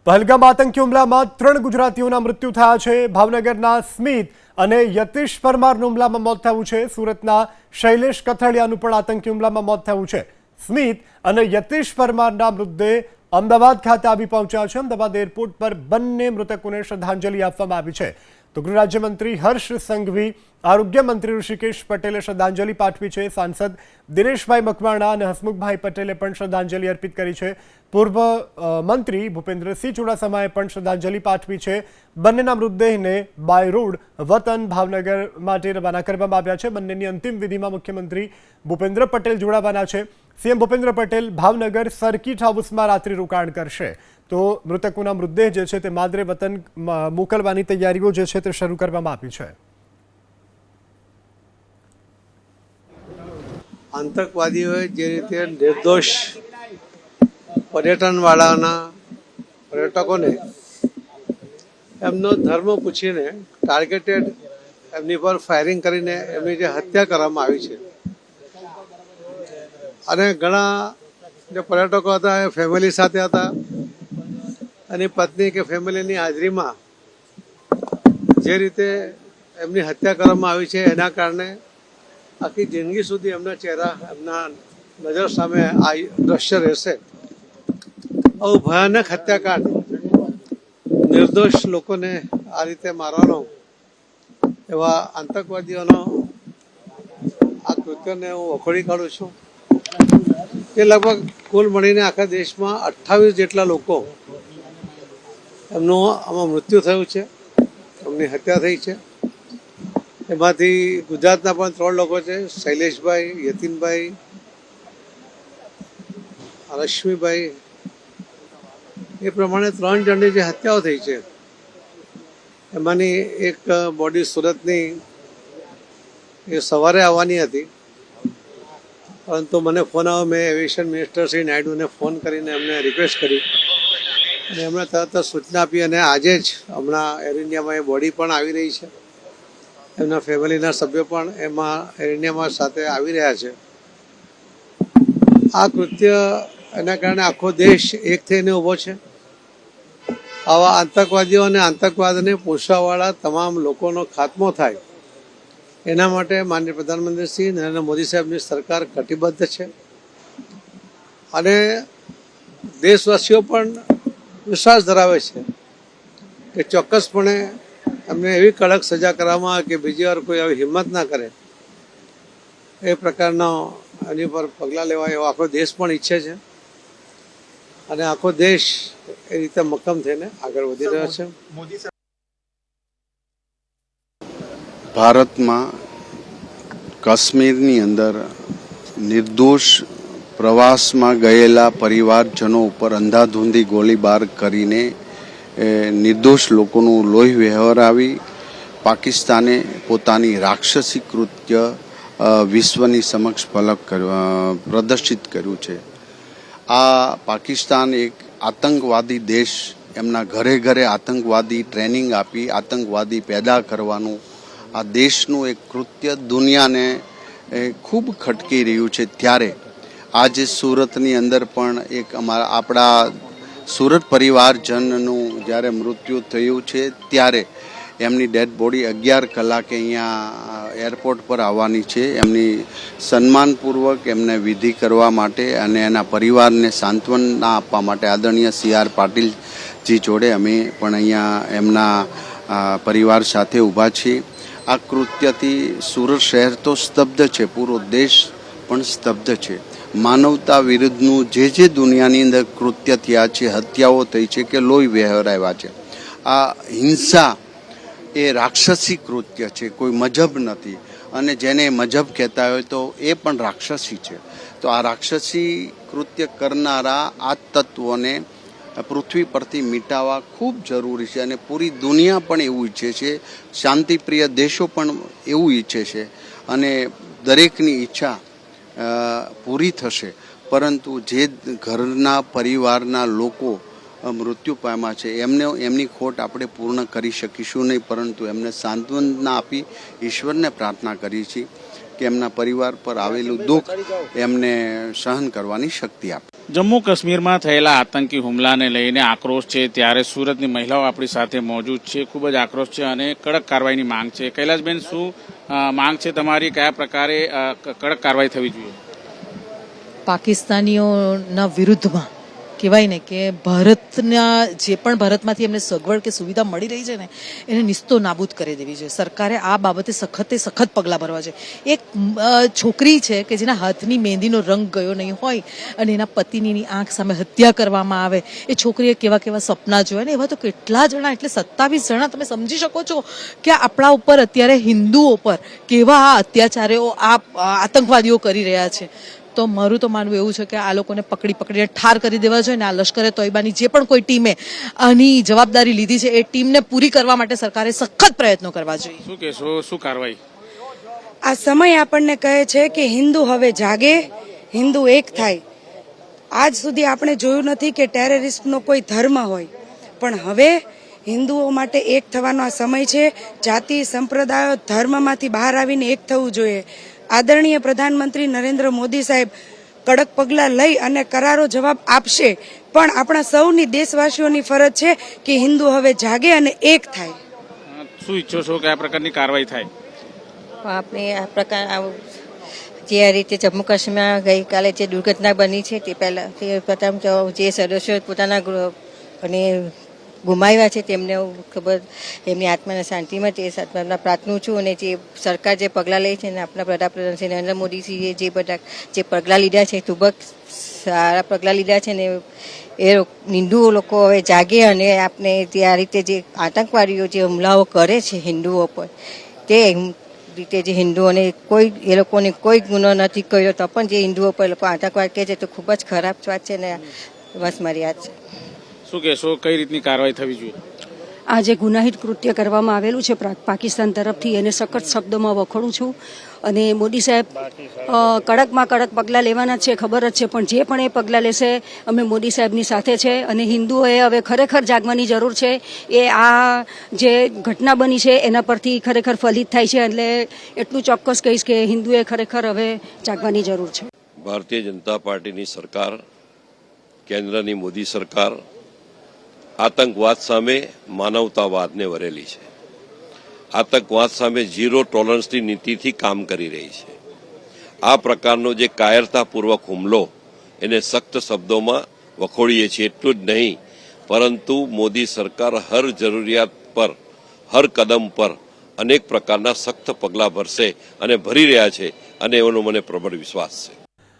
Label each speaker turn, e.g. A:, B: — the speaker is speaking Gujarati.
A: પહલગામ આતંકી હુમલામાં 3 ગુજરાતીઓના મૃત્યુ થયા છે। ભાવનગરના સ્મિત અને યતીશ પરમારનું હુમલામાં મોત થયું છે। સુરતના શૈલેષ કથળિયાનું પણ આતંકી હુમલામાં મોત થયું છે। સ્મિત અને યતીશ પરમારના મૃતદેહ અમદાવાદ ખાતે આવી પહોંચ્યા છે। અમદાવાદ એરપોર્ટ પર બંને મૃતકોને શ્રદ્ધાંજલિ આપવામાં આવી છે। તો ગૃહ રાજ્યમંત્રી હર્ષ સંઘવી, આરોગ્ય મંત્રી ઋષિકેશ પટેલે શ્રદ્ધાંજલિ પાઠવી છે। સાંસદ દિનેશભાઈ મકવાણા અને હસમુખભાઈ પટેલે પણ શ્રદ્ધાંજલિ અર્પિત કરી છે। પૂર્વ મંત્રી ભૂપેન્દ્રસિંહ ચુડાસમાએ પણ શ્રદ્ધાંજલિ પાઠવી છે। બંનેના મૃતદેહને બાય રોડ વતન ભાવનગર માટે રવાના કરવામાં આવ્યા છે। બંનેની અંતિમ વિધિમાં મુખ્યમંત્રી ભૂપેન્દ્ર પટેલ જોડાવાના છે। સીએમ ભૂપેન્દ્ર પટેલ ભાવનગર સર્કિટ હાઉસમાં રાત્રિ રોકાણ કરશે। તો મૃતકોના મૃતદેહ જે છે તે માદરે વતન મોકલવાની તૈયારીઓ જે છે તે શરૂ કરવામાં આવી છે।
B: આતંકવાદીઓએ જે રીતે નિર્દોષ પર્યટનવાળાના પર્યટકોને એમનો ધર્મ પૂછીને ટાર્ગેટેડ એમની પર ફાયરિંગ કરીને એમની જે હત્યા કરવામાં આવી છે અને ઘણા જે પર્યટકો હતા એ ફેમિલી સાથે હતા અને પત્ની કે ફેમિલીની હાજરીમાં જે રીતે એમની હત્યા કરવામાં આવી છે એના કારણે આખી જિંદગી સુધી એમના ચહેરા એમના નજર સામે આ દ્રશ્ય રહેશે। આવું ભયાનક હત્યાકાંડ, નિર્દોષ લોકોને આ રીતે મારવાનો એવા આતંકવાદીઓનો આ કૃત્યને હું વખોડી કાઢું છું। એ લગભગ કુલ મળીને આખા દેશમાં 28 જેટલા લોકો એમનું આમાં મૃત્યુ થયું છે, એમની હત્યા થઈ છે। એમાંથી ગુજરાતના પણ 3 લોકો છે, શૈલેષભાઈ, યતીનભાઈ, રશ્મિભાઈ। એ પ્રમાણે 3 જણની જે હત્યાઓ થઈ છે એમાંની એક બોડી સુરતની એ સવારે આવવાની હતી, પરંતુ મને ફોન આવ્યો। મેં એવિએશન મિનિસ્ટર શ્રી નાયડુને ફોન કરીને એમને રિક્વેસ્ટ કરી અને એમણે તરત જ સૂચના આપી અને આજે જ હમણાં એર ઇન્ડિયામાં એ બોડી પણ આવી રહી છે। એમના ફેમિલીના સભ્યો પણ એમાં એર ઇન્ડિયામાં સાથે આવી રહ્યા છે। આ કૃત્ય એના કારણે આખો દેશ એક થઈને ઊભો છે। આવા આતંકવાદીઓ અને આતંકવાદને પોષવાવાળા તમામ લોકોનો ખાત્મો થાય એના માટે માનનીય પ્રધાનમંત્રી શ્રી નરેન્દ્ર મોદી સાહેબની સરકાર કટિબદ્ધ છે અને દેશવાસીઓ પણ વિશ્વાસ ધરાવે છે કે ચોક્કસપણે એમને એવી કડક સજા કરવામાં આવે કે બીજી વાર કોઈ આવી હિંમત ના કરે। એ પ્રકારનો એની પર પગલાં લેવાય એવો આખો દેશ પણ ઈચ્છે છે અને આખો દેશ એ રીતે મક્કમ થઈને આગળ વધી રહ્યો છે।
C: ભારતમાં કાશ્મીરની અંદર નિર્દોષ પ્રવાસમાં ગયેલા પરિવારજનો ઉપર અંધાધૂંધી ગોળીબાર કરીને નિર્દોષ લોકોનું લોહી વહેવરાવી પાકિસ્તાને પોતાની રાક્ષસી કૃત્ય વિશ્વની સમક્ષ પ્રદર્શિત કર્યું છે। આ પાકિસ્તાન એક આતંકવાદી દેશ, એમના ઘરે ઘરે આતંકવાદી ટ્રેનિંગ આપી આતંકવાદી પેદા કરવાનું આ દેશનું એક કૃત્ય દુનિયાને ખૂબ ખટકી રહ્યું છે। ત્યારે આજે સુરતની અંદર પણ એક આપણા સુરત પરિવારજનનું જ્યારે મૃત્યુ થયું છે ત્યારે એમની ડેડ બોડી 11 કલાકે અહીંયા એરપોર્ટ પર આવવાની છે। એમની સન્માનપૂર્વક એમને વિધિ કરવા માટે અને એના પરિવારને સાંત્વના આપવા માટે આદરણીય CR પાટીલજી જોડે અમે પણ અહીંયા એમના પરિવાર સાથે ઊભા છીએ। આ કૃત્યથી સુરત શહેર તો સ્તબ્ધ છે, પૂરો દેશ પણ સ્તબ્ધ છે। માનવતા વિરુદ્ધનું જે દુનિયાની અંદર કૃત્ય થયા છે, હત્યાઓ થઈ છે કે લોહી વહેવરાવ્યા છે, આ હિંસા એ રાક્ષસી કૃત્ય છે, કોઈ મજહબ નથી અને જેને મજહબ કહેતા હોય તો એ પણ રાક્ષસી છે। તો આ રાક્ષસી કૃત્ય કરનારા આ તત્વોને પૃથ્વી પરથી મિટાવવા ખૂબ જરૂરી છે અને પૂરી દુનિયા પણ એવું ઈચ્છે છે, શાંતિપ્રિય દેશો પણ એવું ઈચ્છે છે અને દરેકની ઈચ્છા પૂરી થશે। પરંતુ જે ઘરના પરિવારના લોકો મૃત્યુ પામ્યા છે એમની ખોટ આપણે પૂર્ણ કરી શકીશું નહીં, પરંતુ એમને સાંત્વના આપી ઈશ્વરને પ્રાર્થના કરી છે કે એમના પરિવાર પર આવેલું દુઃખ એમને સહન કરવાની શક્તિ આપે।
D: જમ્મુ કાશ્મીરમાં થયેલા આતંકી હુમલાને લઈને આક્રોશ છે, ત્યારે સુરતની મહિલાઓ આપણી સાથે મોજૂદ છે. ખૂબ જ આક્રોશ છે અને કડક કાર્યવાહીની માંગ છે. કૈલાસબેન, શું માંગ છે તમારી? કયા પ્રકારે કડક કાર્યવાહી થવી જોઈએ?
E: પાકિસ્તાનીઓના વિરુદ્ધમાં કહેવાય ને કે ભારતના જે પણ ભારતમાંથી એમને સગવડ કે સુવિધા મળી રહી છે ને એને નિસ્તો નાબૂદ કરી દેવી જોઈએ. સરકારે આ બાબતે સખત પગલાં ભરવા છે. એક છોકરી છે કે જેના હાથની મહેંદીનો રંગ ગયો નહીં હોય અને એના પતિની આંખ સામે હત્યા કરવામાં આવે, એ છોકરીએ કેવા કેવા સપના જોયા ને એવા તો કેટલા જણા, એટલે 27 જણા. તમે સમજી શકો છો કે આપણા ઉપર અત્યારે હિન્દુઓ પર કેવા આ અત્યાચારો આ આતંકવાદીઓ કરી રહ્યા છે. તો મારું તો માનવું એવું છે કે આ લોકોને પકડીને ઠાર કરી દેવા જોઈએ ને આ લશ્કરે તોયબાની જે પણ કોઈ ટીમે આની જવાબદારી લીધી છે એ ટીમને પૂરી કરવા માટે સરકારે સખત પ્રયત્નો કરવા જોઈએ.
D: શું કહેશો, શું કાર્યવાહી?
F: આ સમય આપણને કહે છે કે હિન્દુ હવે જાગે, હિન્દુ એક થાય. આજ સુધી આપણે જોયું નથી કે ટેરરિસ્ટનો કોઈ ધર્મ હોય, પણ હવે હિન્દુઓ માટે એક થવાનો આ સમય છે. જાતિ, સંપ્રદાયો, ધર્મમાંથી બહાર આવીને એક થવું જોઈએ. આદરણીય પ્રધાનમંત્રી નરેન્દ્ર મોદી સાહેબ કડક પગલાં લઈ અને કરારો જવાબ આપશે, પણ આપણા સૌની દેશવાસીઓની ફરજ છે કે હિન્દુ હવે જાગે અને એક થાય.
D: શું ઈચ્છો છો કે આ પ્રકારની કાર્યવાહી થાય?
G: આપણે આ પ્રકાર જે આ રીતે જમ્મુ કાશ્મીરમાં ગઈકાલે જે દુર્ઘટના બની છે તે પહેલાં તે પ્રથમ તો જે સદસ્યો પોતાના અને ગુમાવ્યા છે તેમને ખબર, એમની આત્માને શાંતિમાં તે સાથે પ્રાર્થનું છું. અને જે સરકાર જે પગલાં લે છે ને આપણા વડાપ્રધાન શ્રી નરેન્દ્ર મોદીજીએ જે પગલાં લીધા છે ખૂબ જ સારા પગલાં લીધા છે ને એ હિન્દુ લોકો હવે જાગે અને આપણે જે આ રીતે જે આતંકવાદીઓ જે હુમલાઓ કરે છે હિન્દુઓ પર, તે રીતે જે હિન્દુઓને એ લોકોને કોઈ ગુનો નથી કર્યો તો પણ જે હિન્દુઓ પર લોકો આતંકવાદ કહે છે તો ખૂબ જ ખરાબ વાત છે ને બસ મારી યાદ છે.
D: શું કહેશો, કઈ રીતની કાર્યવાહી થવી જોઈએ?
H: આ જે ગુનાહિત કૃત્ય કરવામાં આવેલું છે પાકિસ્તાન તરફથી એને સખત શબ્દોમાં વખોડું છું. અને મોદી સાહેબ કડકમાં કડક પગલાં લેવાના છે, ખબર જ છે, પણ જે પણ એ પગલાં લેશે અમે મોદી સાહેબની સાથે છે. અને હિન્દુઓએ હવે ખરેખર જાગવાની જરૂર છે. એ આ જે ઘટના બની છે એના પરથી ખરેખર ફલિત થાય છે. એટલે એટલું ચોક્કસ કહીશ કે હિન્દુએ ખરેખર હવે જાગવાની જરૂર છે.
I: ભારતીય જનતા પાર્ટીની સરકાર, કેન્દ્રની મોદી સરકાર આતંકવાદ સામે માનવતાવાદને વરેલી છે. આતંકવાદ સામે ઝીરો ટોલરન્સની નીતિથી કામ કરી રહી છે. આ પ્રકારનો જે કાયરતાપૂર્વક હુમલો એને સખ્ત શબ્દોમાં વખોડીએ છીએ. એટલું જ નહીં, પરંતુ મોદી સરકાર હર જરૂરિયાત પર, હર કદમ પર અનેક પ્રકારના સખ્ત પગલાં ભરશે અને ભરી રહ્યા છે, અને એનો મને પ્રબળ વિશ્વાસ છે.